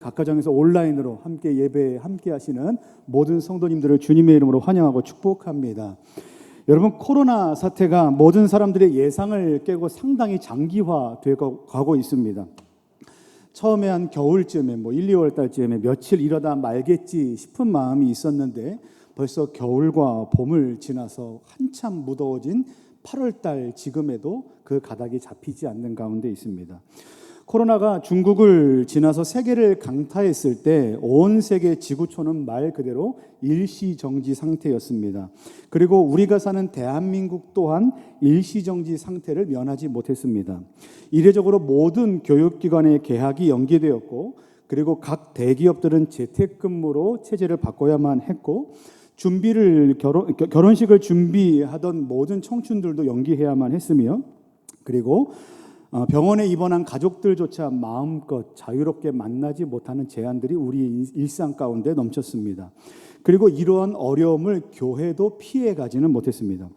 각 가정에서 온라인으로 함께 예배에 함께 하시는 모든 성도님들을 주님의 이름으로 환영하고 축복합니다. 여러분, 코로나 사태가 모든 사람들의 예상을 깨고 상당히 장기화되고 가고 있습니다. 처음에 한 겨울쯤에 1, 2월 달쯤에 며칠 이러다 말겠지 싶은 마음이 있었는데 벌써 겨울과 봄을 지나서 한참 무더워진 8월 달 지금에도 그 가닥이 잡히지 않는 가운데 있습니다. 코로나가 중국을 지나서 세계를 강타했을 때 온 세계 지구촌은 말 그대로 일시정지 상태였습니다. 그리고 우리가 사는 대한민국 또한 일시정지 상태를 면하지 못했습니다. 이례적으로 모든 교육기관의 개학이 연기되었고, 그리고 각 대기업들은 재택근무로 체제를 바꿔야만 했고, 결혼식을 준비하던 모든 청춘들도 연기해야만 했으며, 그리고 병원에 입원한 가족들조차 마음껏 자유롭게 만나지 못하는 제한들이 우리 일상 가운데 넘쳤습니다. 그리고 이러한 어려움을 교회도 피해가지는 못했습니다.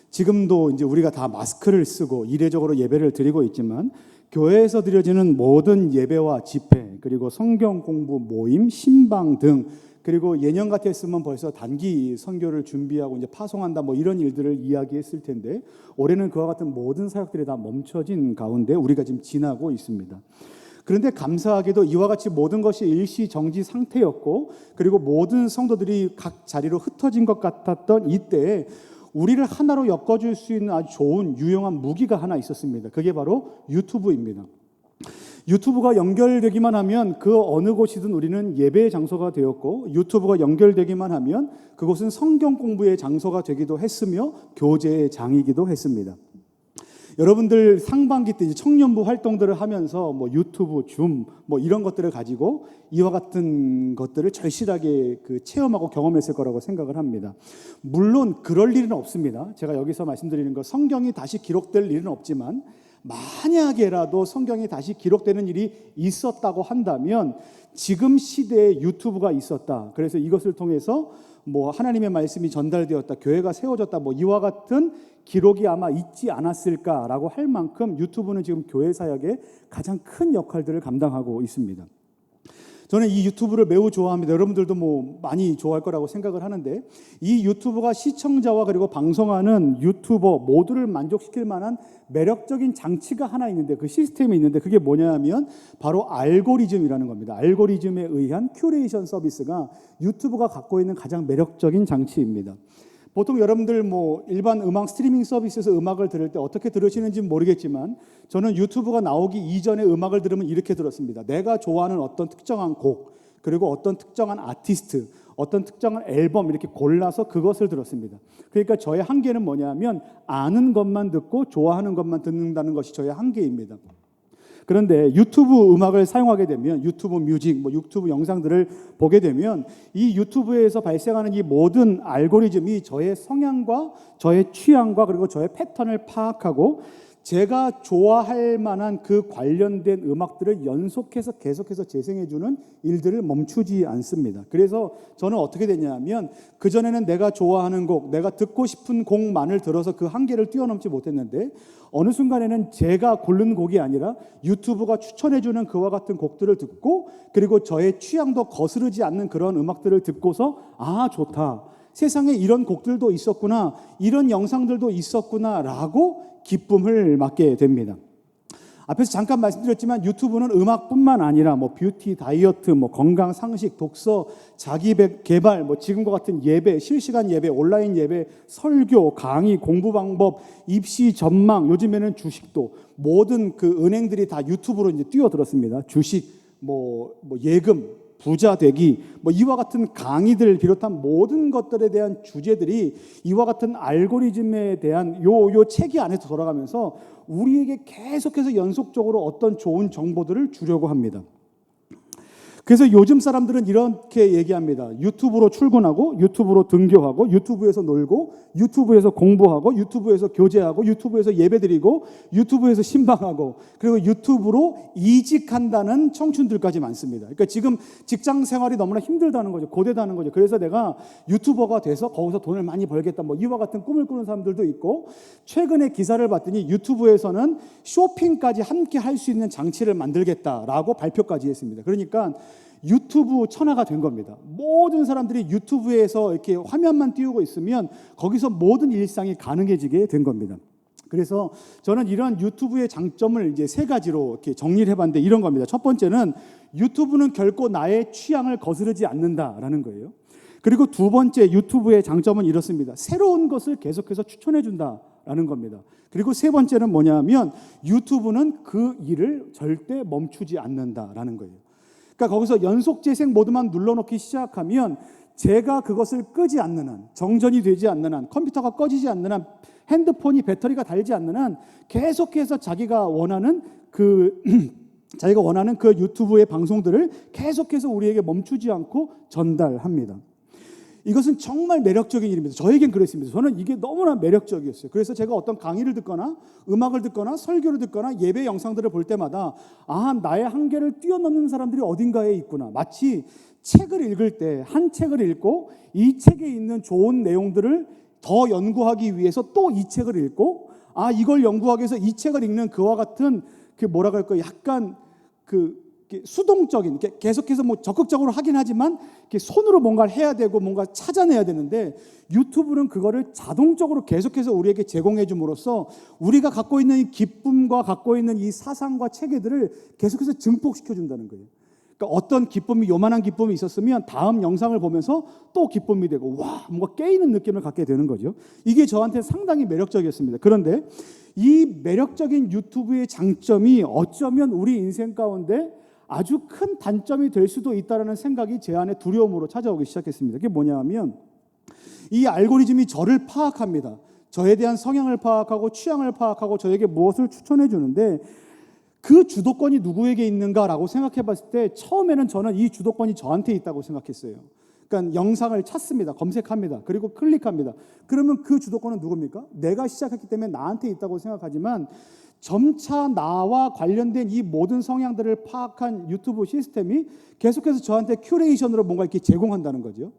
지금도 이제 우리가 다 마스크를 쓰고 이례적으로 예배를 드리고 있지만 교회에서 드려지는 모든 예배와 집회, 그리고 성경 공부 모임, 신방 등, 그리고 예년 같았으면 벌써 단기 선교를 준비하고 이제 파송한다 이런 일들을 이야기했을 텐데 올해는 그와 같은 모든 사역들이 다 멈춰진 가운데 우리가 지금 지나고 있습니다. 그런데 감사하게도 이와 같이 모든 것이 일시 정지 상태였고, 그리고 모든 성도들이 각 자리로 흩어진 것 같았던 이때에 우리를 하나로 엮어줄 수 있는 아주 좋은 유용한 무기가 하나 있었습니다. 그게 바로 유튜브입니다. 유튜브가 연결되기만 하면 그 어느 곳이든 우리는 예배의 장소가 되었고, 유튜브가 연결되기만 하면 그곳은 성경 공부의 장소가 되기도 했으며 교제의 장이기도 했습니다. 여러분들 상반기 때 이제 청년부 활동들을 하면서 유튜브, 줌 이런 것들을 가지고 이와 같은 것들을 절실하게 체험하고 경험했을 거라고 생각을 합니다. 물론 그럴 일은 없습니다. 제가 여기서 말씀드리는 거, 성경이 다시 기록될 일은 없지만 만약에라도 성경이 다시 기록되는 일이 있었다고 한다면 지금 시대에 유튜브가 있었다, 그래서 이것을 통해서 하나님의 말씀이 전달되었다, 교회가 세워졌다, 이와 같은 기록이 아마 있지 않았을까라고 할 만큼 유튜브는 지금 교회 사역에 가장 큰 역할들을 감당하고 있습니다. 저는 이 유튜브를 매우 좋아합니다. 여러분들도 많이 좋아할 거라고 생각을 하는데, 이 유튜브가 시청자와 그리고 방송하는 유튜버 모두를 만족시킬 만한 매력적인 장치가 하나 있는데, 그 시스템이 있는데, 그게 뭐냐면 바로 알고리즘이라는 겁니다. 알고리즘에 의한 큐레이션 서비스가 유튜브가 갖고 있는 가장 매력적인 장치입니다. 보통 여러분들 일반 음악 스트리밍 서비스에서 음악을 들을 때 어떻게 들으시는지 모르겠지만 저는 유튜브가 나오기 이전에 음악을 들으면 이렇게 들었습니다. 내가 좋아하는 어떤 특정한 곡, 그리고 어떤 특정한 아티스트, 어떤 특정한 앨범 이렇게 골라서 그것을 들었습니다. 그러니까 저의 한계는 뭐냐면 아는 것만 듣고 좋아하는 것만 듣는다는 것이 저의 한계입니다. 그런데 유튜브 음악을 사용하게 되면, 유튜브 뮤직, 유튜브 영상들을 보게 되면 이 유튜브에서 발생하는 이 모든 알고리즘이 저의 성향과 저의 취향과 그리고 저의 패턴을 파악하고 제가 좋아할 만한 그 관련된 음악들을 계속해서 재생해주는 일들을 멈추지 않습니다. 그래서 저는 어떻게 되냐면, 그전에는 내가 좋아하는 곡, 내가 듣고 싶은 곡만을 들어서 그 한계를 뛰어넘지 못했는데 어느 순간에는 제가 고른 곡이 아니라 유튜브가 추천해주는 그와 같은 곡들을 듣고, 그리고 저의 취향도 거스르지 않는 그런 음악들을 듣고서 좋다, 세상에 이런 곡들도 있었구나, 이런 영상들도 있었구나 라고 기쁨을 맡게 됩니다. 앞에서 잠깐 말씀드렸지만 유튜브는 음악뿐만 아니라 뷰티, 다이어트, 건강, 상식, 독서, 자기 개발, 지금과 같은 예배, 실시간 예배, 온라인 예배, 설교, 강의, 공부 방법, 입시 전망, 요즘에는 주식도 모든 그 은행들이 다 유튜브로 이제 뛰어들었습니다. 주식, 예금, 부자 되기, 이와 같은 강의들을 비롯한 모든 것들에 대한 주제들이 이와 같은 알고리즘에 대한 요 체계 안에서 돌아가면서 우리에게 계속해서 연속적으로 어떤 좋은 정보들을 주려고 합니다. 그래서 요즘 사람들은 이렇게 얘기합니다. 유튜브로 출근하고, 유튜브로 등교하고, 유튜브에서 놀고, 유튜브에서 공부하고, 유튜브에서 교제하고, 유튜브에서 예배드리고, 유튜브에서 신방하고, 그리고 유튜브로 이직한다는 청춘들까지 많습니다. 그러니까 지금 직장 생활이 너무나 힘들다는 거죠. 고되다는 거죠. 그래서 내가 유튜버가 돼서 거기서 돈을 많이 벌겠다. 뭐 이와 같은 꿈을 꾸는 사람들도 있고, 최근에 기사를 봤더니 유튜브에서는 쇼핑까지 함께 할 수 있는 장치를 만들겠다라고 발표까지 했습니다. 그러니까 유튜브 천하가 된 겁니다. 모든 사람들이 유튜브에서 이렇게 화면만 띄우고 있으면 거기서 모든 일상이 가능해지게 된 겁니다. 그래서 저는 이런 유튜브의 장점을 이제 세 가지로 이렇게 정리를 해봤는데 이런 겁니다. 첫 번째는 유튜브는 결코 나의 취향을 거스르지 않는다라는 거예요. 그리고 두 번째 유튜브의 장점은 이렇습니다. 새로운 것을 계속해서 추천해 준다라는 겁니다. 그리고 세 번째는 뭐냐면 유튜브는 그 일을 절대 멈추지 않는다라는 거예요. 그러니까 거기서 연속 재생 모드만 눌러놓기 시작하면 제가 그것을 끄지 않는 한, 정전이 되지 않는 한, 컴퓨터가 꺼지지 않는 한, 핸드폰이 배터리가 닳지 않는 한 계속해서 자기가 원하는 그 유튜브의 방송들을 계속해서 우리에게 멈추지 않고 전달합니다. 이것은 정말 매력적인 일입니다. 저에겐 그랬습니다. 저는 이게 너무나 매력적이었어요. 그래서 제가 어떤 강의를 듣거나 음악을 듣거나 설교를 듣거나 예배 영상들을 볼 때마다 나의 한계를 뛰어넘는 사람들이 어딘가에 있구나. 마치 책을 읽을 때 한 책을 읽고 이 책에 있는 좋은 내용들을 더 연구하기 위해서 또 이 책을 읽고 이걸 연구하기 위해서 이 책을 읽는 그와 같은 약간 수동적인, 계속해서 적극적으로 하긴 하지만 손으로 뭔가를 해야 되고 뭔가 찾아내야 되는데 유튜브는 그거를 자동적으로 계속해서 우리에게 제공해 줌으로써 우리가 갖고 있는 이 기쁨과 갖고 있는 이 사상과 체계들을 계속해서 증폭시켜 준다는 거예요. 그러니까 어떤 기쁨이, 요만한 기쁨이 있었으면 다음 영상을 보면서 또 기쁨이 되고 뭔가 깨이는 느낌을 갖게 되는 거죠. 이게 저한테 상당히 매력적이었습니다. 그런데 이 매력적인 유튜브의 장점이 어쩌면 우리 인생 가운데 아주 큰 단점이 될 수도 있다는 생각이 제 안에 두려움으로 찾아오기 시작했습니다. 그게 뭐냐면 이 알고리즘이 저를 파악합니다. 저에 대한 성향을 파악하고 취향을 파악하고 저에게 무엇을 추천해 주는데 그 주도권이 누구에게 있는가라고 생각해 봤을 때 처음에는 저는 이 주도권이 저한테 있다고 생각했어요. 그러니까 영상을 찾습니다. 검색합니다. 그리고 클릭합니다. 그러면 그 주도권은 누굽니까? 내가 시작했기 때문에 나한테 있다고 생각하지만 점차 나와 관련된 이 모든 성향들을 파악한 유튜브 시스템이 계속해서 저한테 큐레이션으로 뭔가 이렇게 제공한다는 거죠.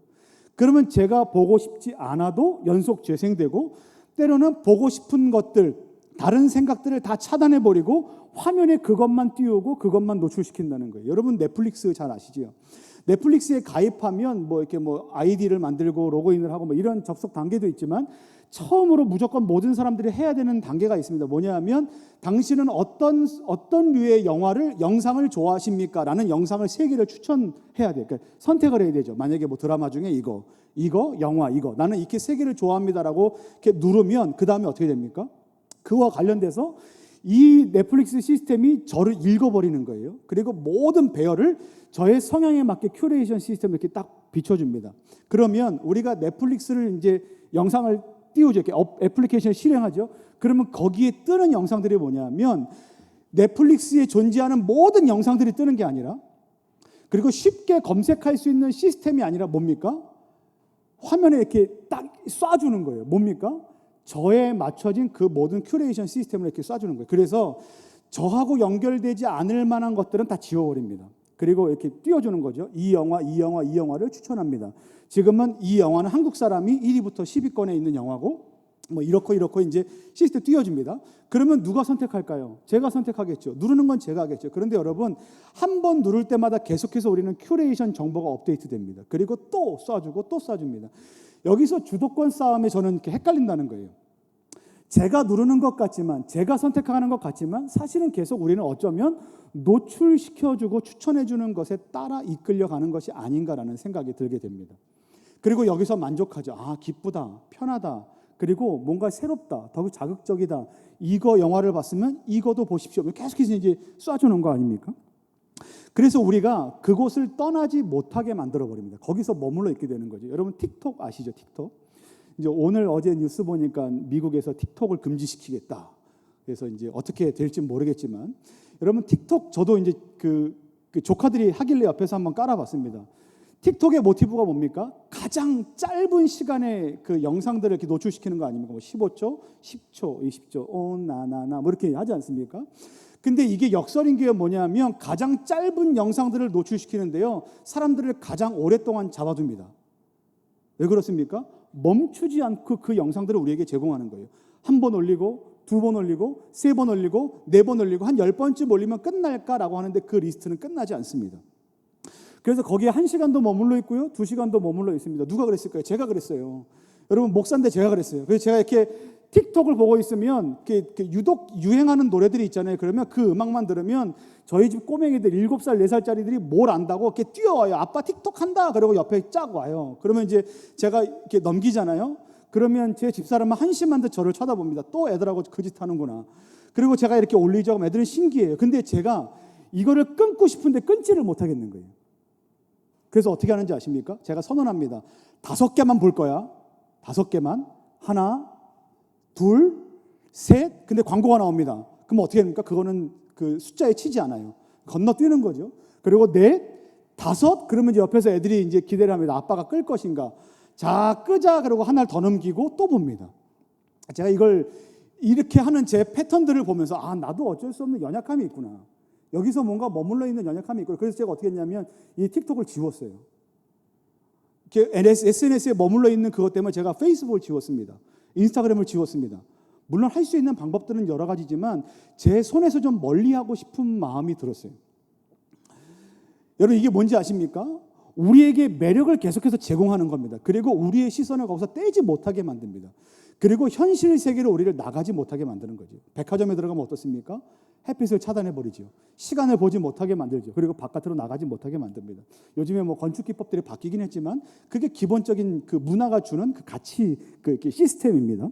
그러면 제가 보고 싶지 않아도 연속 재생되고 때로는 보고 싶은 것들, 다른 생각들을 다 차단해버리고 화면에 그것만 띄우고 그것만 노출시킨다는 거예요. 여러분 넷플릭스 잘 아시죠? 넷플릭스에 가입하면 아이디를 만들고 로그인을 하고 이런 접속 단계도 있지만 처음으로 무조건 모든 사람들이 해야 되는 단계가 있습니다. 뭐냐면 당신은 어떤 류의 영상을 좋아하십니까? 라는 영상을 3개를 추천해야 돼요. 그러니까 선택을 해야 되죠. 만약에 드라마 중에 이거, 영화, 이거. 나는 이렇게 3개를 좋아합니다라고 이렇게 누르면 그 다음에 어떻게 됩니까? 그와 관련돼서 이 넷플릭스 시스템이 저를 읽어버리는 거예요. 그리고 모든 배열을 저의 성향에 맞게 큐레이션 시스템을 이렇게 딱 비춰줍니다. 그러면 우리가 넷플릭스를 이제 영상을 띄우죠. 이렇게 애플리케이션을 실행하죠. 그러면 거기에 뜨는 영상들이 뭐냐면 넷플릭스에 존재하는 모든 영상들이 뜨는 게 아니라 그리고 쉽게 검색할 수 있는 시스템이 아니라 뭡니까? 화면에 이렇게 딱 쏴주는 거예요. 뭡니까? 저에 맞춰진 그 모든 큐레이션 시스템을 이렇게 쏴주는 거예요. 그래서 저하고 연결되지 않을 만한 것들은 다 지워버립니다. 그리고 이렇게 띄워주는 거죠. 이 영화를 추천합니다. 지금은 이 영화는 한국 사람이 1위부터 10위권에 있는 영화고 이렇고 이제 시스템 띄워줍니다. 그러면 누가 선택할까요? 제가 선택하겠죠. 누르는 건 제가 하겠죠. 그런데 여러분 한 번 누를 때마다 계속해서 우리는 큐레이션 정보가 업데이트됩니다. 그리고 또 쏴주고 또 쏴줍니다. 여기서 주도권 싸움에 저는 이렇게 헷갈린다는 거예요. 제가 누르는 것 같지만 제가 선택하는 것 같지만 사실은 계속 우리는 어쩌면 노출시켜주고 추천해주는 것에 따라 이끌려가는 것이 아닌가라는 생각이 들게 됩니다. 그리고 여기서 만족하죠. 기쁘다, 편하다, 그리고 뭔가 새롭다, 더욱 자극적이다. 이거 영화를 봤으면 이거도 보십시오. 계속해서 이제 쏴주는 거 아닙니까? 그래서 우리가 그곳을 떠나지 못하게 만들어버립니다. 거기서 머물러 있게 되는 거죠. 여러분 틱톡 아시죠? 틱톡. 이제 오늘 어제 뉴스 보니까 미국에서 틱톡을 금지시키겠다. 그래서 이제 어떻게 될지 모르겠지만 여러분 틱톡 저도 이제 그 그 조카들이 하길래 옆에서 한번 깔아봤습니다. 틱톡의 모티브가 뭡니까? 가장 짧은 시간에 그 영상들을 이렇게 노출시키는 거 아닙니까? 뭐 15초, 10초, 20초, 나나나 뭐 이렇게 하지 않습니까? 근데 이게 역설인 게 뭐냐면 가장 짧은 영상들을 노출시키는데요, 사람들을 가장 오랫동안 잡아둡니다. 왜 그렇습니까? 멈추지 않고 그 영상들을 우리에게 제공하는 거예요. 한 번 올리고, 두 번 올리고, 세 번 올리고, 네 번 올리고, 한 10번쯤 올리면 끝날까라고 하는데 그 리스트는 끝나지 않습니다. 그래서 거기에 1시간도 머물러 있고요, 2시간도 머물러 있습니다. 누가 그랬을까요? 제가 그랬어요. 여러분, 목사인데 제가 그랬어요. 그래서 제가 이렇게 틱톡을 보고 있으면 이렇게 유독 유행하는 노래들이 있잖아요. 그러면 그 음악만 들으면 저희 집 꼬맹이들 7살, 4살짜리들이 뭘 안다고 이렇게 뛰어와요. 아빠 틱톡 한다. 그러고 옆에 쫙 와요. 그러면 이제 제가 이렇게 넘기잖아요. 그러면 제 집사람은 한심한 듯 저를 쳐다봅니다. 또 애들하고 그 짓 하는구나. 그리고 제가 이렇게 올리죠. 그럼 애들은 신기해요. 근데 제가 이거를 끊고 싶은데 끊지를 못하겠는 거예요. 그래서 어떻게 하는지 아십니까? 제가 선언합니다. 5개만 볼 거야. 5개만. 하나, 둘, 셋. 근데 광고가 나옵니다. 그럼 어떻게 됩니까? 그거는 그 숫자에 치지 않아요. 건너뛰는 거죠. 그리고 넷, 5. 그러면 이제 옆에서 애들이 이제 기대를 합니다. 아빠가 끌 것인가. 자, 끄자. 그러고 하나를 더 넘기고 또 봅니다. 제가 이걸 이렇게 하는 제 패턴들을 보면서 나도 어쩔 수 없는 연약함이 있구나. 여기서 뭔가 머물러 있는 연약함이 있고, 그래서 제가 어떻게 했냐면 이 틱톡을 지웠어요. SNS에 머물러 있는 그것 때문에 제가 페이스북을 지웠습니다. 인스타그램을 지웠습니다. 물론 할 수 있는 방법들은 여러 가지지만 제 손에서 좀 멀리하고 싶은 마음이 들었어요. 여러분, 이게 뭔지 아십니까? 우리에게 매력을 계속해서 제공하는 겁니다. 그리고 우리의 시선을 거기서 떼지 못하게 만듭니다. 그리고 현실 세계로 우리를 나가지 못하게 만드는 거죠. 백화점에 들어가면 어떻습니까? 햇빛을 차단해버리죠. 시간을 보지 못하게 만들죠. 그리고 바깥으로 나가지 못하게 만듭니다. 요즘에 뭐 건축 기법들이 바뀌긴 했지만 그게 기본적인 그 문화가 주는 그 가치, 그 시스템입니다.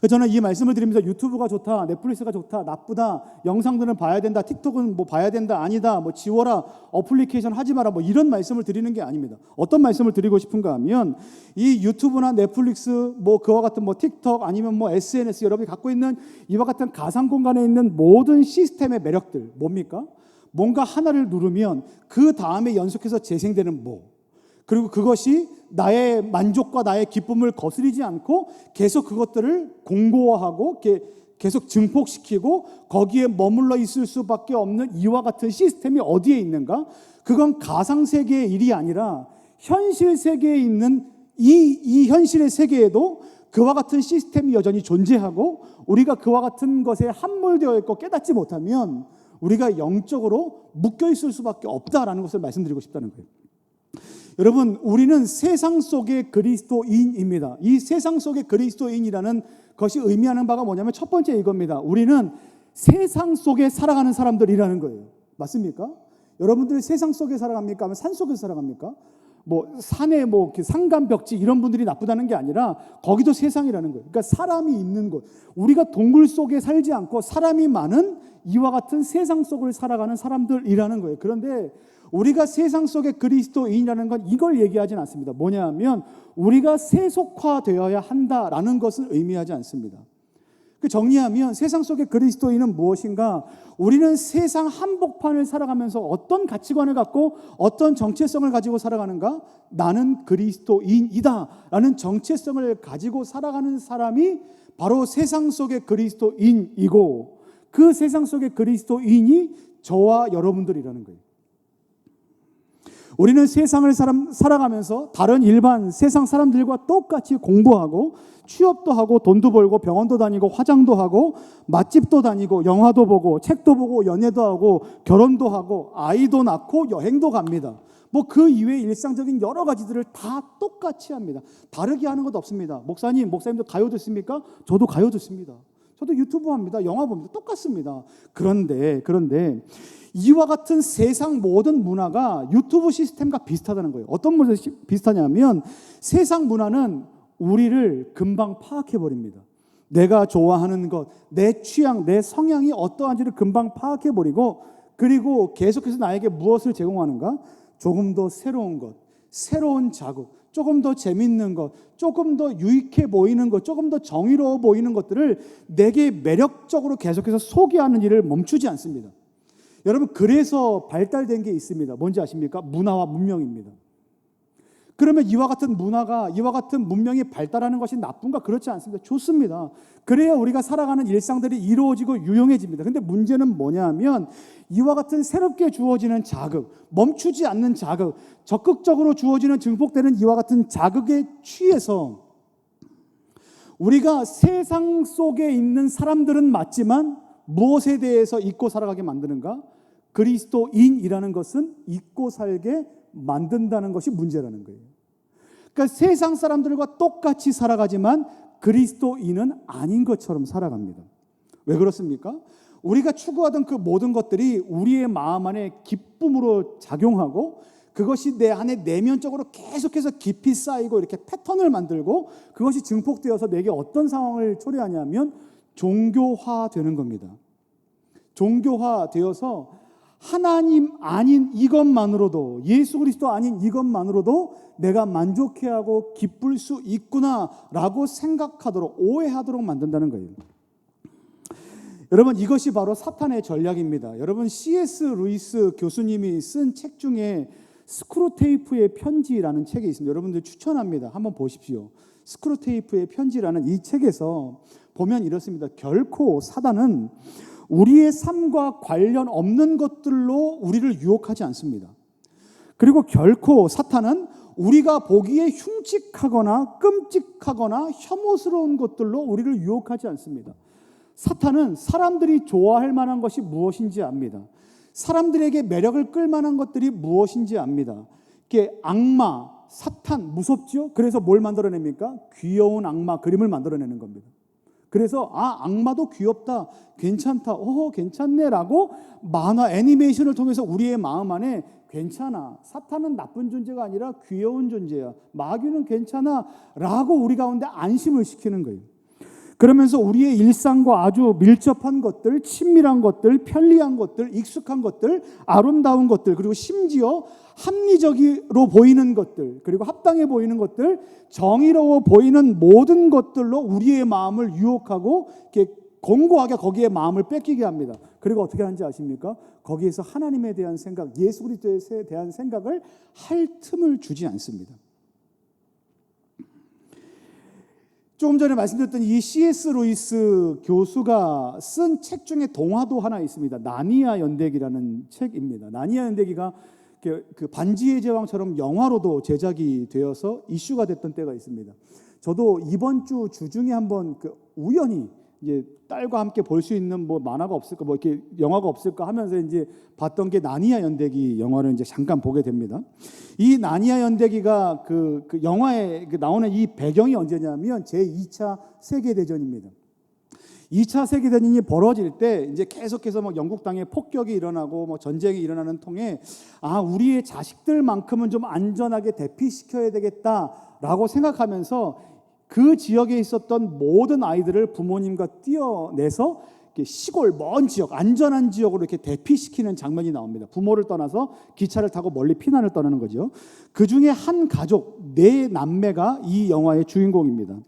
저는 이 말씀을 드리면서 유튜브가 좋다, 넷플릭스가 좋다, 나쁘다, 영상들은 봐야 된다, 틱톡은 뭐 봐야 된다, 아니다, 뭐 지워라, 어플리케이션 하지 마라, 뭐 이런 말씀을 드리는 게 아닙니다. 어떤 말씀을 드리고 싶은가 하면 이 유튜브나 넷플릭스, 뭐 그와 같은 뭐 틱톡 아니면 뭐 SNS, 여러분이 갖고 있는 이와 같은 가상 공간에 있는 모든 시스템의 매력들 뭡니까? 뭔가 하나를 누르면 그 다음에 연속해서 재생되는 그리고 그것이 나의 만족과 나의 기쁨을 거스리지 않고 계속 그것들을 공고화하고 계속 증폭시키고 거기에 머물러 있을 수밖에 없는 이와 같은 시스템이 어디에 있는가? 그건 가상세계의 일이 아니라 현실 세계에 있는 이 현실의 세계에도 그와 같은 시스템이 여전히 존재하고 우리가 그와 같은 것에 함몰되어 있고 깨닫지 못하면 우리가 영적으로 묶여 있을 수밖에 없다라는 것을 말씀드리고 싶다는 거예요. 여러분, 우리는 세상 속의 그리스도인입니다. 이 세상 속의 그리스도인이라는 것이 의미하는 바가 뭐냐면 첫 번째 이겁니다. 우리는 세상 속에 살아가는 사람들이라는 거예요. 맞습니까? 여러분들이 세상 속에 살아갑니까? 아니면 산 속에서 살아갑니까? 뭐 산에 뭐 산간 벽지 이런 분들이 나쁘다는 게 아니라 거기도 세상이라는 거예요. 그러니까 사람이 있는 곳. 우리가 동굴 속에 살지 않고 사람이 많은 이와 같은 세상 속을 살아가는 사람들이라는 거예요. 그런데 우리가 세상 속의 그리스도인이라는 건 이걸 얘기하진 않습니다. 뭐냐 하면 우리가 세속화되어야 한다라는 것을 의미하지 않습니다. 그 정리하면 세상 속의 그리스도인은 무엇인가? 우리는 세상 한복판을 살아가면서 어떤 가치관을 갖고 어떤 정체성을 가지고 살아가는가? 나는 그리스도인이다 라는 정체성을 가지고 살아가는 사람이 바로 세상 속의 그리스도인이고 그 세상 속의 그리스도인이 저와 여러분들이라는 거예요. 우리는 세상을 살아가면서 다른 일반 세상 사람들과 똑같이 공부하고 취업도 하고 돈도 벌고 병원도 다니고 화장도 하고 맛집도 다니고 영화도 보고 책도 보고 연애도 하고 결혼도 하고 아이도 낳고 여행도 갑니다. 뭐 그 이외의 일상적인 여러 가지들을 다 똑같이 합니다. 다르게 하는 것 없습니다. 목사님도 가요 듣습니까? 저도 가요 듣습니다. 저도 유튜브 합니다. 영화 봅니다. 똑같습니다. 그런데 이와 같은 세상 모든 문화가 유튜브 시스템과 비슷하다는 거예요. 어떤 문화가 비슷하냐면 세상 문화는 우리를 금방 파악해버립니다. 내가 좋아하는 것, 내 취향, 내 성향이 어떠한지를 금방 파악해버리고 그리고 계속해서 나에게 무엇을 제공하는가? 조금 더 새로운 것, 새로운 자극, 조금 더 재밌는 것, 조금 더 유익해 보이는 것, 조금 더 정의로워 보이는 것들을 내게 매력적으로 계속해서 소개하는 일을 멈추지 않습니다. 여러분, 그래서 발달된 게 있습니다. 뭔지 아십니까? 문화와 문명입니다. 그러면 이와 같은 문화가, 이와 같은 문명이 발달하는 것이 나쁜가? 그렇지 않습니다. 좋습니다. 그래야 우리가 살아가는 일상들이 이루어지고 유용해집니다. 근데 문제는 뭐냐 하면 이와 같은 새롭게 주어지는 자극, 멈추지 않는 자극, 적극적으로 주어지는 증폭되는 이와 같은 자극에 취해서 우리가 세상 속에 있는 사람들은 맞지만 무엇에 대해서 잊고 살아가게 만드는가? 그리스도인이라는 것은 잊고 살게 만든다는 것이 문제라는 거예요. 그러니까 세상 사람들과 똑같이 살아가지만 그리스도인은 아닌 것처럼 살아갑니다. 왜 그렇습니까? 우리가 추구하던 그 모든 것들이 우리의 마음 안에 기쁨으로 작용하고 그것이 내 안에 내면적으로 계속해서 깊이 쌓이고 이렇게 패턴을 만들고 그것이 증폭되어서 내게 어떤 상황을 초래하냐면 종교화되는 겁니다. 종교화되어서 하나님 아닌 이것만으로도, 예수 그리스도 아닌 이것만으로도 내가 만족해하고 기쁠 수 있구나라고 생각하도록, 오해하도록 만든다는 거예요. 여러분, 이것이 바로 사탄의 전략입니다. 여러분, C.S. 루이스 교수님이 쓴 책 중에 스크루테이프의 편지라는 책이 있습니다. 여러분들 추천합니다. 한번 보십시오. 스크루테이프의 편지라는 이 책에서 보면 이렇습니다. 결코 사단은 우리의 삶과 관련 없는 것들로 우리를 유혹하지 않습니다. 그리고 결코 사탄은 우리가 보기에 흉측하거나 끔찍하거나 혐오스러운 것들로 우리를 유혹하지 않습니다. 사탄은 사람들이 좋아할 만한 것이 무엇인지 압니다. 사람들에게 매력을 끌 만한 것들이 무엇인지 압니다. 이게 악마, 사탄 무섭죠? 그래서 뭘 만들어냅니까? 귀여운 악마 그림을 만들어내는 겁니다. 그래서 악마도 귀엽다, 괜찮다, 괜찮네라고 만화, 애니메이션을 통해서 우리의 마음 안에 괜찮아, 사탄은 나쁜 존재가 아니라 귀여운 존재야, 마귀는 괜찮아 라고 우리 가운데 안심을 시키는 거예요. 그러면서 우리의 일상과 아주 밀접한 것들, 친밀한 것들, 편리한 것들, 익숙한 것들, 아름다운 것들, 그리고 심지어 합리적으로 보이는 것들, 그리고 합당해 보이는 것들, 정의로워 보이는 모든 것들로 우리의 마음을 유혹하고 이렇게 공고하게 거기에 마음을 뺏기게 합니다. 그리고 어떻게 하는지 아십니까? 거기에서 하나님에 대한 생각, 예수 그리스도에 대한 생각을 할 틈을 주지 않습니다. 조금 전에 말씀드렸던 이 C.S. 루이스 교수가 쓴 책 중에 동화도 하나 있습니다. 나니아 연대기라는 책입니다. 나니아 연대기가 그 반지의 제왕처럼 영화로도 제작이 되어서 이슈가 됐던 때가 있습니다. 저도 이번 주 주중에 한번 우연히 이제 딸과 함께 볼 수 있는 뭐 만화가 없을까, 뭐 이렇게 영화가 없을까 하면서 이제 봤던 게 나니아 연대기 영화를 이제 잠깐 보게 됩니다. 이 나니아 연대기가 그 영화에 나오는 이 배경이 언제냐면 제2차 세계대전입니다. 2차 세계대전이 벌어질 때 이제 계속해서 막 영국 땅에 폭격이 일어나고 뭐 전쟁이 일어나는 통에 우리의 자식들만큼은 좀 안전하게 대피시켜야 되겠다라고 생각하면서 그 지역에 있었던 모든 아이들을 부모님과 떼어내서 시골 먼 지역, 안전한 지역으로 이렇게 대피시키는 장면이 나옵니다. 부모를 떠나서 기차를 타고 멀리 피난을 떠나는 거죠. 그 중에 한 가족, 4남매가 이 영화의 주인공입니다.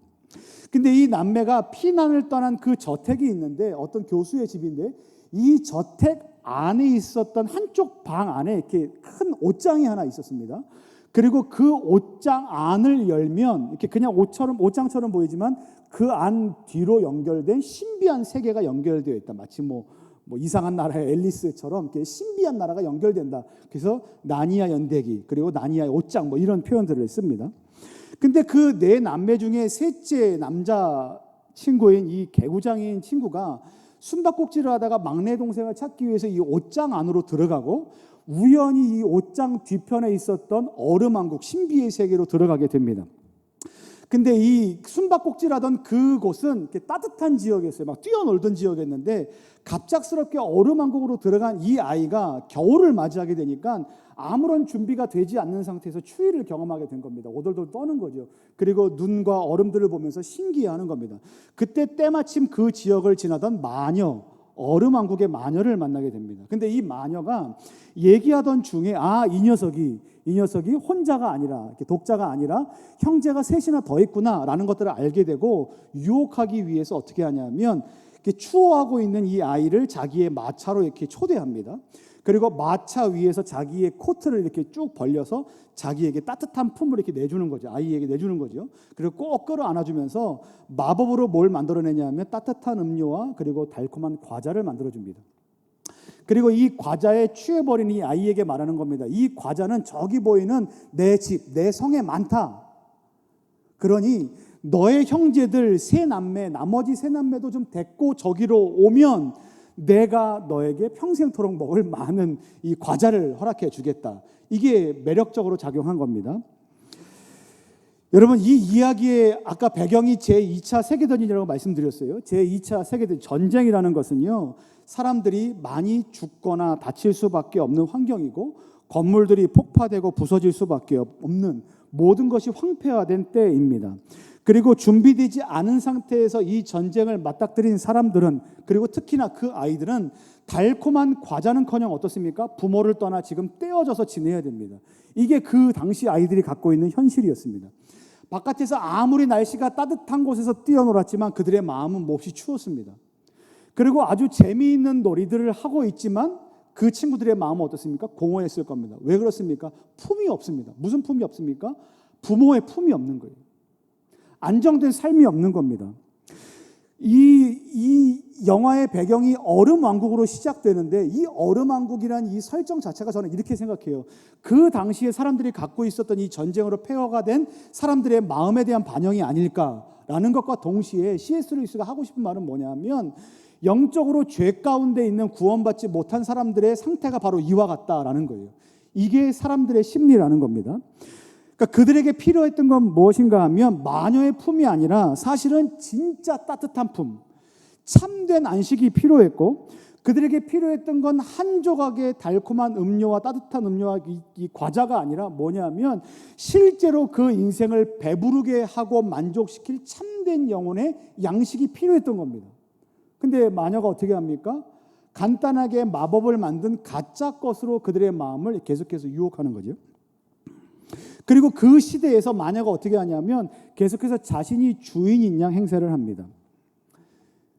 근데 이 남매가 피난을 떠난 그 저택이 있는데, 어떤 교수의 집인데, 이 저택 안에 있었던 한쪽 방 안에 이렇게 큰 옷장이 하나 있었습니다. 그리고 그 옷장 안을 열면 이렇게 그냥 옷장처럼 보이지만 그 안 뒤로 연결된 신비한 세계가 연결되어 있다. 마치 뭐 이상한 나라의 앨리스처럼 이렇게 신비한 나라가 연결된다. 그래서 나니아 연대기, 그리고 나니아의 옷장 뭐 이런 표현들을 씁니다. 근데 그 4남매 중에 셋째 남자 친구인 이 개구장인 친구가 숨바꼭질을 하다가 막내 동생을 찾기 위해서 이 옷장 안으로 들어가고 우연히 이 옷장 뒤편에 있었던 얼음왕국, 신비의 세계로 들어가게 됩니다. 근데 이 숨바꼭질하던 그곳은 이렇게 따뜻한 지역이었어요. 막 뛰어놀던 지역이었는데 갑작스럽게 얼음왕국으로 들어간 이 아이가 겨울을 맞이하게 되니까 아무런 준비가 되지 않는 상태에서 추위를 경험하게 된 겁니다. 오돌돌 떠는 거죠. 그리고 눈과 얼음들을 보면서 신기해하는 겁니다. 그때 때마침 그 지역을 지나던 마녀, 얼음왕국의 마녀를 만나게 됩니다. 근데 이 마녀가 얘기하던 중에 이 녀석이 혼자가 아니라, 독자가 아니라 형제가 셋이나 더 있구나라는 것들을 알게 되고 유혹하기 위해서 어떻게 하냐면 이렇게 추워하고 있는 이 아이를 자기의 마차로 이렇게 초대합니다. 그리고 마차 위에서 자기의 코트를 이렇게 쭉 벌려서 자기에게 따뜻한 품을 이렇게 내주는 거죠. 아이에게 내주는 거죠. 그리고 꼭 끌어안아주면서 마법으로 뭘 만들어내냐면 따뜻한 음료와 그리고 달콤한 과자를 만들어줍니다. 그리고 이 과자에 취해버린 이 아이에게 말하는 겁니다. 이 과자는 저기 보이는 내 집, 내 성에 많다. 그러니 너의 형제들 세 남매, 나머지 세 남매도 좀 데리고 저기로 오면 내가 너에게 평생토록 먹을 많은 이 과자를 허락해 주겠다. 이게 매력적으로 작용한 겁니다. 여러분, 이 이야기의 아까 배경이 제2차 세계대전이라고 말씀드렸어요. 제2차 세계대전, 전쟁이라는 것은요, 사람들이 많이 죽거나 다칠 수밖에 없는 환경이고 건물들이 폭파되고 부서질 수밖에 없는, 모든 것이 황폐화된 때입니다. 그리고 준비되지 않은 상태에서 이 전쟁을 맞닥뜨린 사람들은, 그리고 특히나 그 아이들은 달콤한 과자는커녕 어떻습니까? 부모를 떠나 지금 떼어져서 지내야 됩니다. 이게 그 당시 아이들이 갖고 있는 현실이었습니다. 바깥에서 아무리 날씨가 따뜻한 곳에서 뛰어놀았지만 그들의 마음은 몹시 추웠습니다. 그리고 아주 재미있는 놀이들을 하고 있지만 그 친구들의 마음은 어떻습니까? 공허했을 겁니다. 왜 그렇습니까? 품이 없습니다. 무슨 품이 없습니까? 부모의 품이 없는 거예요. 안정된 삶이 없는 겁니다. 이 영화의 배경이 얼음 왕국으로 시작되는데, 이 얼음 왕국이라는 이 설정 자체가 저는 이렇게 생각해요. 그 당시에 사람들이 갖고 있었던 이 전쟁으로 폐허가 된 사람들의 마음에 대한 반영이 아닐까라는 것과 동시에 C.S. 루이스가 하고 싶은 말은 뭐냐면, 영적으로 죄 가운데 있는 구원받지 못한 사람들의 상태가 바로 이와 같다라는 거예요. 이게 사람들의 심리라는 겁니다. 그러니까 그들에게 필요했던 건 무엇인가 하면 마녀의 품이 아니라 사실은 진짜 따뜻한 품, 참된 안식이 필요했고, 그들에게 필요했던 건 한 조각의 달콤한 음료와 따뜻한 음료와 이 과자가 아니라 뭐냐면 실제로 그 인생을 배부르게 하고 만족시킬 참된 영혼의 양식이 필요했던 겁니다. 근데 마녀가 어떻게 합니까? 간단하게 마법을 만든 가짜 것으로 그들의 마음을 계속해서 유혹하는 거죠. 그리고 그 시대에서 마녀가 어떻게 하냐면 계속해서 자신이 주인인 양 행세를 합니다.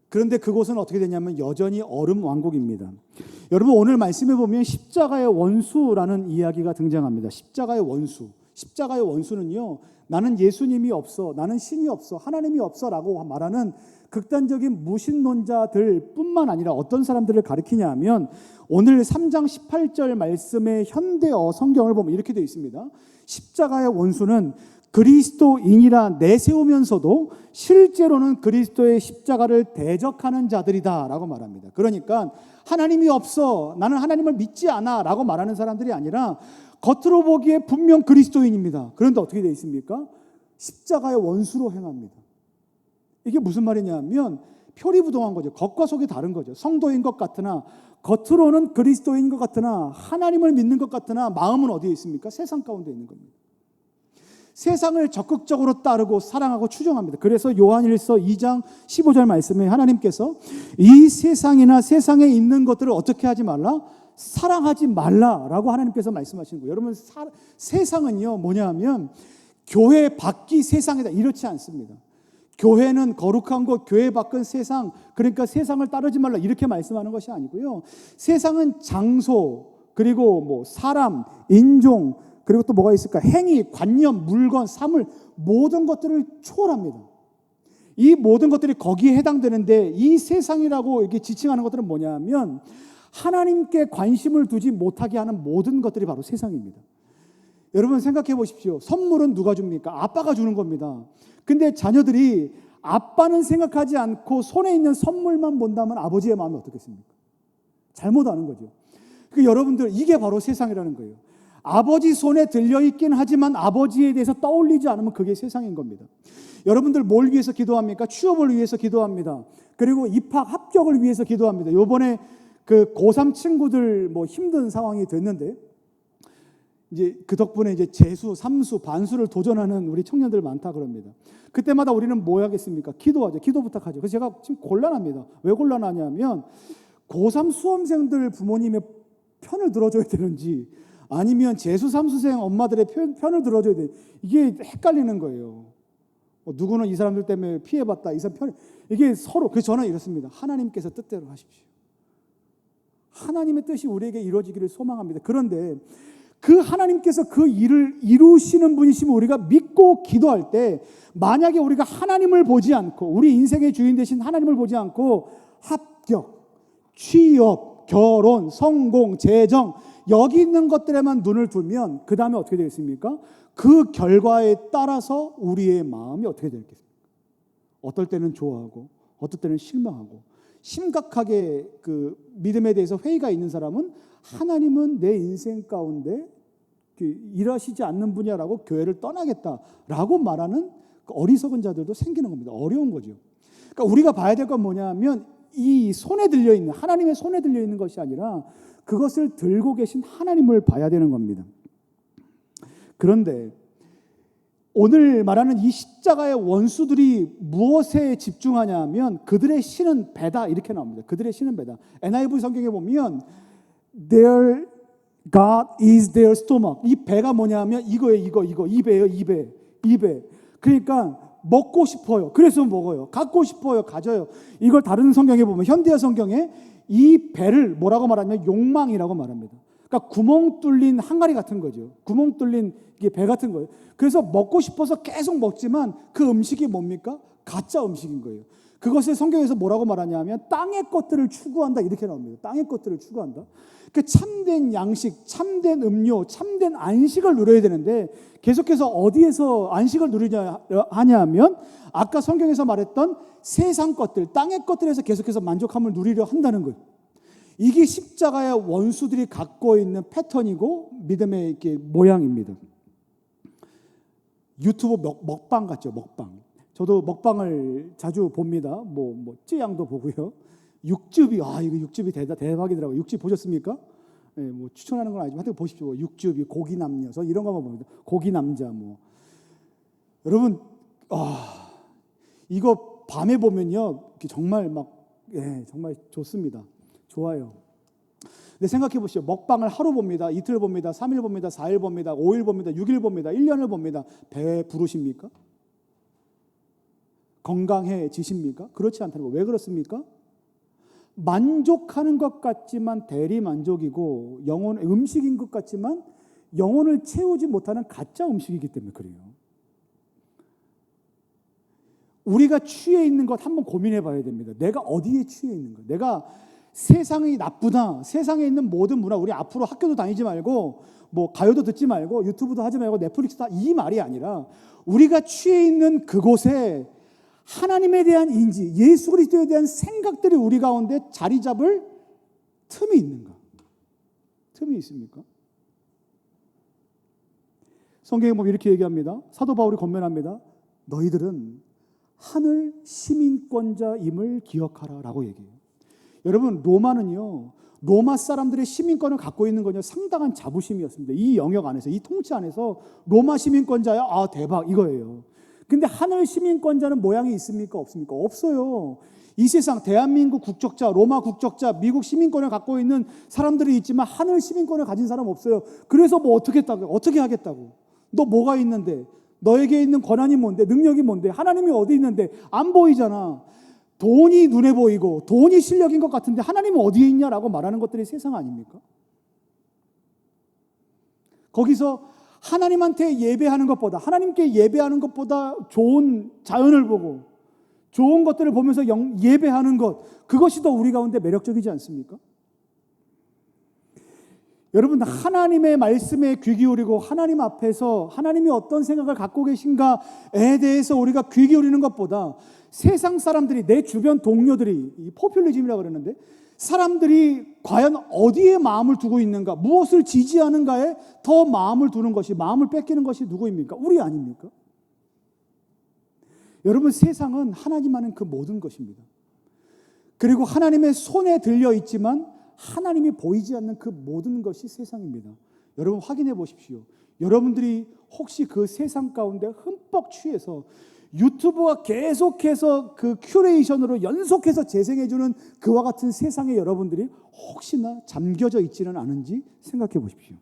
그런데 그곳은 어떻게 되냐면 여전히 얼음 왕국입니다. 여러분, 오늘 말씀해 보면 십자가의 원수라는 이야기가 등장합니다. 십자가의 원수. 십자가의 원수는요, 나는 예수님이 없어, 나는 신이 없어, 하나님이 없어라고 말하는 극단적인 무신론자들 뿐만 아니라 어떤 사람들을 가리키냐 하면, 오늘 3장 18절 말씀의 현대어 성경을 보면 이렇게 되어 있습니다. 십자가의 원수는 그리스도인이라 내세우면서도 실제로는 그리스도의 십자가를 대적하는 자들이다 라고 말합니다. 그러니까 하나님이 없어, 나는 하나님을 믿지 않아 라고 말하는 사람들이 아니라 겉으로 보기에 분명 그리스도인입니다. 그런데 어떻게 되어 있습니까? 십자가의 원수로 행합니다. 이게 무슨 말이냐면 표리부동한 거죠. 겉과 속이 다른 거죠. 성도인 것 같으나, 겉으로는 그리스도인 것 같으나, 하나님을 믿는 것 같으나 마음은 어디에 있습니까? 세상 가운데 있는 겁니다. 세상을 적극적으로 따르고 사랑하고 추종합니다. 그래서 요한일서 2장 15절 말씀에 하나님께서 이 세상이나 세상에 있는 것들을 어떻게 하지 말라? 사랑하지 말라라고 하나님께서 말씀하시는 거예요. 여러분, 세상은요 뭐냐 하면 교회 밖이 세상이다, 이렇지 않습니다. 교회는 거룩한 곳, 교회 밖은 세상, 그러니까 세상을 따르지 말라 이렇게 말씀하는 것이 아니고요. 세상은 장소, 그리고 뭐 사람, 인종, 그리고 또 뭐가 있을까? 행위, 관념, 물건, 사물, 모든 것들을 초월합니다. 이 모든 것들이 거기에 해당되는데, 이 세상이라고 이렇게 지칭하는 것들은 뭐냐면 하나님께 관심을 두지 못하게 하는 모든 것들이 바로 세상입니다. 여러분 생각해 보십시오. 선물은 누가 줍니까? 아빠가 주는 겁니다. 근데 자녀들이 아빠는 생각하지 않고 손에 있는 선물만 본다면 아버지의 마음이 어떻겠습니까? 잘못하는 거죠. 그러니까 여러분들, 이게 바로 세상이라는 거예요. 아버지 손에 들려있긴 하지만 아버지에 대해서 떠올리지 않으면 그게 세상인 겁니다. 여러분들 뭘 위해서 기도합니까? 취업을 위해서 기도합니다. 그리고 입학 합격을 위해서 기도합니다. 요번에 그 고3 친구들 뭐 힘든 상황이 됐는데, 이제 그 덕분에 이제 재수, 삼수, 반수를 도전하는 우리 청년들 많다 그럽니다. 그때마다 우리는 뭐 하겠습니까? 기도하죠. 기도 부탁하죠. 그래서 제가 지금 곤란합니다. 왜 곤란하냐면 고3 수험생들 부모님의 편을 들어줘야 되는지, 아니면 재수, 삼수생 엄마들의 편을 들어줘야 되는지, 이게 헷갈리는 거예요. 누구는 이 사람들 때문에 피해봤다, 이 사람 이게 서로. 그래서 저는 이렇습니다. 하나님께서 뜻대로 하십시오. 하나님의 뜻이 우리에게 이루어지기를 소망합니다. 그런데 그 하나님께서 그 일을 이루시는 분이시면 우리가 믿고 기도할 때, 만약에 우리가 하나님을 보지 않고, 우리 인생의 주인 되신 하나님을 보지 않고 합격, 취업, 결혼, 성공, 재정, 여기 있는 것들에만 눈을 두면 그 다음에 어떻게 되겠습니까? 그 결과에 따라서 우리의 마음이 어떻게 되겠습니까? 어떨 때는 좋아하고 어떨 때는 실망하고, 심각하게 그 믿음에 대해서 회의가 있는 사람은 하나님은 내 인생 가운데 일하시지 않는 분야라고 교회를 떠나겠다라고 말하는 어리석은 자들도 생기는 겁니다. 어려운 거죠. 그러니까 우리가 봐야 될 건 뭐냐면, 이 손에 들려있는, 하나님의 손에 들려있는 것이 아니라 그것을 들고 계신 하나님을 봐야 되는 겁니다. 그런데 오늘 말하는 이 십자가의 원수들이 무엇에 집중하냐 하면 그들의 신은 배다, 이렇게 나옵니다. 그들의 신은 배다. NIV 성경에 보면 Their God is their stomach. 이 배가 뭐냐면 이거예요. 이 배예요. 이 배. 그러니까 먹고 싶어요. 그래서 먹어요. 갖고 싶어요. 가져요. 이걸 다른 성경에 보면, 현대어 성경에 이 배를 뭐라고 말하냐면 욕망이라고 말합니다. 그러니까 구멍 뚫린 항아리 같은 거죠. 구멍 뚫린 이게 배 같은 거예요. 그래서 먹고 싶어서 계속 먹지만 그 음식이 뭡니까? 가짜 음식인 거예요. 그것을 성경에서 뭐라고 말하냐면 땅의 것들을 추구한다, 이렇게 나옵니다. 땅의 것들을 추구한다. 그 참된 양식, 참된 음료, 참된 안식을 누려야 되는데 계속해서 어디에서 안식을 누리냐 하냐면 아까 성경에서 말했던 세상 것들, 땅의 것들에서 계속해서 만족함을 누리려 한다는 거예요. 이게 십자가의 원수들이 갖고 있는 패턴이고 믿음의 이렇게 모양입니다. 유튜브 먹방 같죠, 먹방. 저도 먹방을 자주 봅니다. 찌양도 보고요. 육즙이, 이거 육즙이 대박이더라고요. 육즙 보셨습니까? 네, 추천하는 건 아니지만 하여튼 보십시오. 육즙이, 고기 남녀, 저 이런 것만 봅니다. 고기 남자 여러분, 이거 밤에 보면요, 정말 정말 좋습니다. 좋아요. 근데 생각해 보시죠. 먹방을 하루 봅니다. 이틀 봅니다. 3일 봅니다. 4일 봅니다. 5일 봅니다. 6일 봅니다. 1년을 봅니다. 배 부르십니까? 건강해지십니까? 그렇지 않다는 거. 왜 그렇습니까? 만족하는 것 같지만 대리 만족이고, 음식인 것 같지만 영혼을 채우지 못하는 가짜 음식이기 때문에 그래요. 우리가 취해 있는 것 한번 고민해 봐야 됩니다. 내가 어디에 취해 있는 거? 내가 세상이 나쁘다, 세상에 있는 모든 문화, 우리 앞으로 학교도 다니지 말고 가요도 듣지 말고 유튜브도 하지 말고 넷플릭스다, 이 말이 아니라 우리가 취해 있는 그곳에 하나님에 대한 인지, 예수 그리스도에 대한 생각들이 우리 가운데 자리 잡을 틈이 있는가? 틈이 있습니까? 성경에 보면 이렇게 얘기합니다. 사도 바울이 권면합니다. 너희들은 하늘 시민권자임을 기억하라 라고 얘기해요. 여러분, 로마는요, 로마 사람들의 시민권을 갖고 있는 건요, 상당한 자부심이었습니다. 이 영역 안에서, 이 통치 안에서 로마 시민권자야, 대박, 이거예요. 근데 하늘 시민권자는 모양이 있습니까? 없습니까? 없어요. 이 세상 대한민국 국적자, 로마 국적자, 미국 시민권을 갖고 있는 사람들이 있지만 하늘 시민권을 가진 사람 없어요. 그래서 어떻게 하겠다고? 너 뭐가 있는데? 너에게 있는 권한이 뭔데? 능력이 뭔데? 하나님이 어디 있는데? 안 보이잖아. 돈이 눈에 보이고 돈이 실력인 것 같은데 하나님은 어디에 있냐라고 말하는 것들이 세상 아닙니까? 거기서 하나님한테 예배하는 것보다, 하나님께 예배하는 것보다 좋은 자연을 보고 좋은 것들을 보면서 예배하는 것, 그것이 더 우리 가운데 매력적이지 않습니까? 여러분, 하나님의 말씀에 귀 기울이고 하나님 앞에서 하나님이 어떤 생각을 갖고 계신가에 대해서 우리가 귀 기울이는 것보다 세상 사람들이, 내 주변 동료들이, 포퓰리즘이라고 그러는데, 사람들이 과연 어디에 마음을 두고 있는가, 무엇을 지지하는가에 더 마음을 두는 것이, 마음을 뺏기는 것이 누구입니까? 우리 아닙니까? 여러분, 세상은 하나님 아는 그 모든 것입니다. 그리고 하나님의 손에 들려 있지만 하나님이 보이지 않는 그 모든 것이 세상입니다. 여러분, 확인해 보십시오. 여러분들이 혹시 그 세상 가운데 흠뻑 취해서 유튜브가 계속해서 그 큐레이션으로 연속해서 재생해주는 그와 같은 세상에 여러분들이 혹시나 잠겨져 있지는 않은지 생각해 보십시오.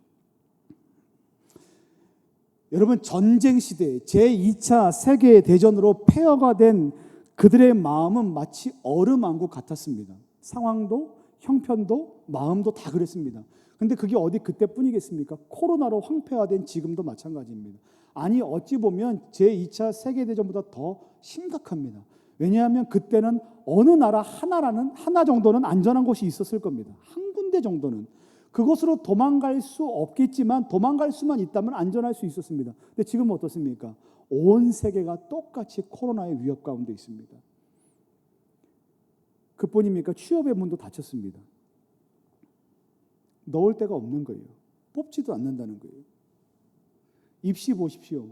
여러분, 전쟁 시대 제2차 세계대전으로 폐허가 된 그들의 마음은 마치 얼음왕국 같았습니다. 상황도 형편도 마음도 다 그랬습니다. 근데 그게 어디 그때뿐이겠습니까? 코로나로 황폐화된 지금도 마찬가지입니다. 아니 어찌 보면 제2차 세계대전보다 더 심각합니다. 왜냐하면 그때는 어느 나라 하나 정도는 안전한 곳이 있었을 겁니다. 한 군데 정도는. 그곳으로 도망갈 수 없겠지만 도망갈 수만 있다면 안전할 수 있었습니다. 근데 지금은 어떻습니까? 온 세계가 똑같이 코로나의 위협 가운데 있습니다. 그뿐입니까? 취업의 문도 닫혔습니다. 넣을 데가 없는 거예요. 뽑지도 않는다는 거예요. 입시 보십시오.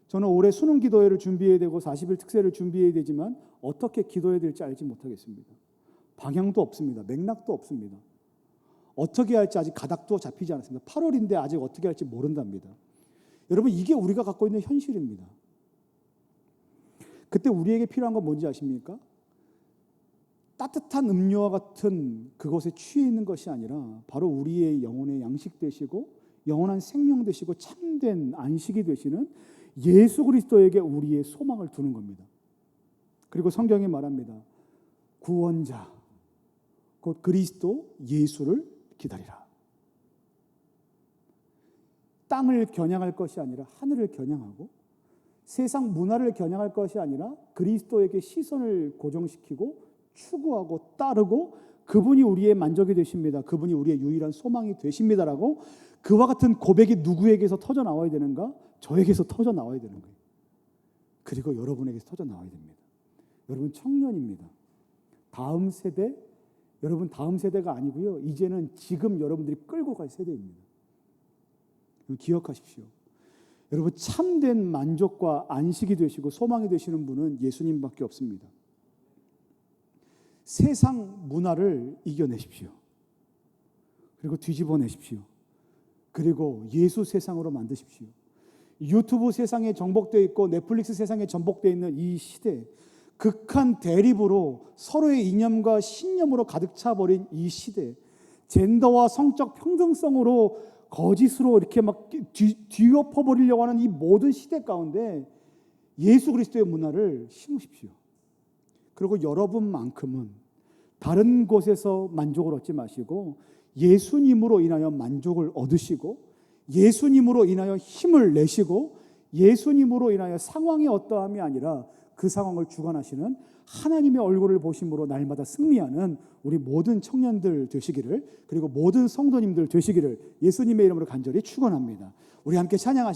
저는 올해 수능 기도회를 준비해야 되고 40일 특세를 준비해야 되지만 어떻게 기도해야 될지 알지 못하겠습니다. 방향도 없습니다. 맥락도 없습니다. 어떻게 할지 아직 가닥도 잡히지 않았습니다. 8월인데 아직 어떻게 할지 모른답니다. 여러분 이게 우리가 갖고 있는 현실입니다. 그때 우리에게 필요한 건 뭔지 아십니까? 따뜻한 음료와 같은 그것에 취해 있는 것이 아니라 바로 우리의 영혼의 양식 되시고 영원한 생명 되시고 참된 안식이 되시는 예수 그리스도에게 우리의 소망을 두는 겁니다. 그리고 성경이 말합니다. 구원자 곧 그리스도 예수를 기다리라. 땅을 겨냥할 것이 아니라 하늘을 겨냥하고 세상 문화를 겨냥할 것이 아니라 그리스도에게 시선을 고정시키고 추구하고 따르고 그분이 우리의 만족이 되십니다. 그분이 우리의 유일한 소망이 되십니다라고 그와 같은 고백이 누구에게서 터져 나와야 되는가? 저에게서 터져 나와야 되는 거예요. 그리고 여러분에게서 터져 나와야 됩니다. 여러분 청년입니다. 다음 세대, 여러분 다음 세대가 아니고요. 이제는 지금 여러분들이 끌고 갈 세대입니다. 기억하십시오. 여러분 참된 만족과 안식이 되시고 소망이 되시는 분은 예수님밖에 없습니다. 세상 문화를 이겨내십시오. 그리고 뒤집어내십시오. 그리고 예수 세상으로 만드십시오. 유튜브 세상에 정복되어 있고 넷플릭스 세상에 전복되어 있는 이 시대, 극한 대립으로 서로의 이념과 신념으로 가득 차버린 이 시대, 젠더와 성적 평등성으로 거짓으로 이렇게 막 뒤엎어버리려고 하는 이 모든 시대 가운데 예수 그리스도의 문화를 심으십시오. 그리고 여러분만큼은 다른 곳에서 만족을 얻지 마시고 예수님으로 인하여 만족을 얻으시고 예수님으로 인하여 힘을 내시고 예수님으로 인하여 상황이 어떠함이 아니라 그 상황을 주관하시는 하나님의 얼굴을 보심으로 날마다 승리하는 우리 모든 청년들 되시기를, 그리고 모든 성도님들 되시기를 예수님의 이름으로 간절히 축원합니다. 우리 함께 찬양하시겠습니다.